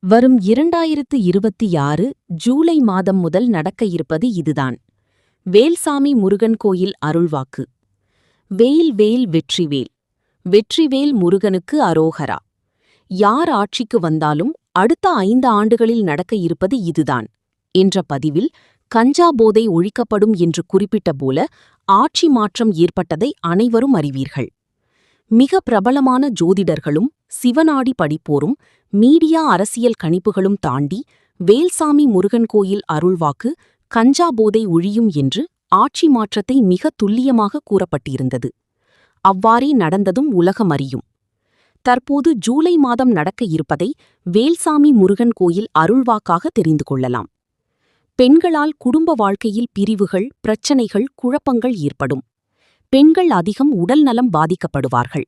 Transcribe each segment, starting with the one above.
வரும் 2026 ஜூலை மாதம் முதல் நடக்க இருப்பது இதுதான். வேல்சாமி முருகன் கோயில் அருள்வாக்கு. வேல் வேல் வெற்றிவேல். வெற்றிவேல் முருகனுக்கு அரோகரா. யார் ஆட்சிக்கு வந்தாலும் அடுத்த 5 ஆண்டுகளில் நடக்க இருப்பது இதுதான் என்ற பதிவில் கஞ்சா போதை ஒழிக்கப்படும் என்று குறிப்பிட்ட போல ஆட்சி மாற்றம் ஏற்பட்டதை அனைவரும் அறிவீர்கள். மிக பிரபலமான ஜோதிடர்களும் சிவனாடி படிப்போரும் மீடியா அரசியல் கணிப்புகளும் தாண்டி வேல்சாமி முருகன் கோயில் அருள்வாக்கு கஞ்சா போதை ஒழியும் என்று ஆட்சி மாற்றத்தை மிக துல்லியமாக கூறப்பட்டிருந்தது. அவ்வாறே நடந்ததும் உலகம் அறியும். தற்போது ஜூலை மாதம் நடக்க இருப்பதை வேல்சாமி முருகன் கோயில் அருள்வாக்காக தெரிந்து கொள்ளலாம். பெண்களால் குடும்ப வாழ்க்கையில் பிரிவுகள், பிரச்சனைகள், குழப்பங்கள் ஏற்படும். பெண்கள் அதிகம் உடல்நலம் பாதிக்கப்படுவார்கள்.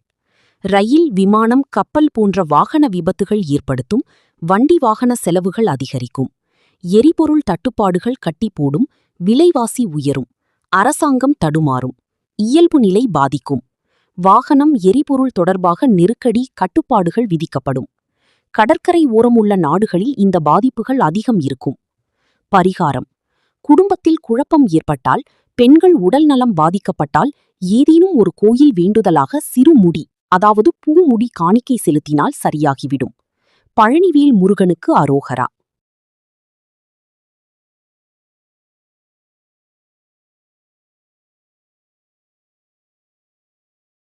ரயில், விமானம், கப்பல் போன்ற வாகன விபத்துகள் ஏற்படுத்தும். வண்டி வாகன செலவுகள் அதிகரிக்கும். எரிபொருள் தட்டுப்பாடுகள் கட்டிப்போடும். விலைவாசி உயரும். அரசாங்கம் தடுமாறும். இயல்பு நிலை பாதிக்கும். வாகனம், எரிபொருள் தொடர்பாக நெருக்கடி, கட்டுப்பாடுகள் விதிக்கப்படும். கடற்கரை ஓரமுள்ள நாடுகளில் இந்த பாதிப்புகள் அதிகம் இருக்கும். பரிகாரம்: குடும்பத்தில் குழப்பம் ஏற்பட்டால், பெண்கள் உடல் நலம் பாதிக்கப்பட்டால் ஏதேனும் ஒரு கோயில் வேண்டுதலாக சிறு முடி, அதாவது பூமுடி காணிக்கை செலுத்தினால் சரியாகிவிடும். பழனிவேல் முருகனுக்கு அரோகரா.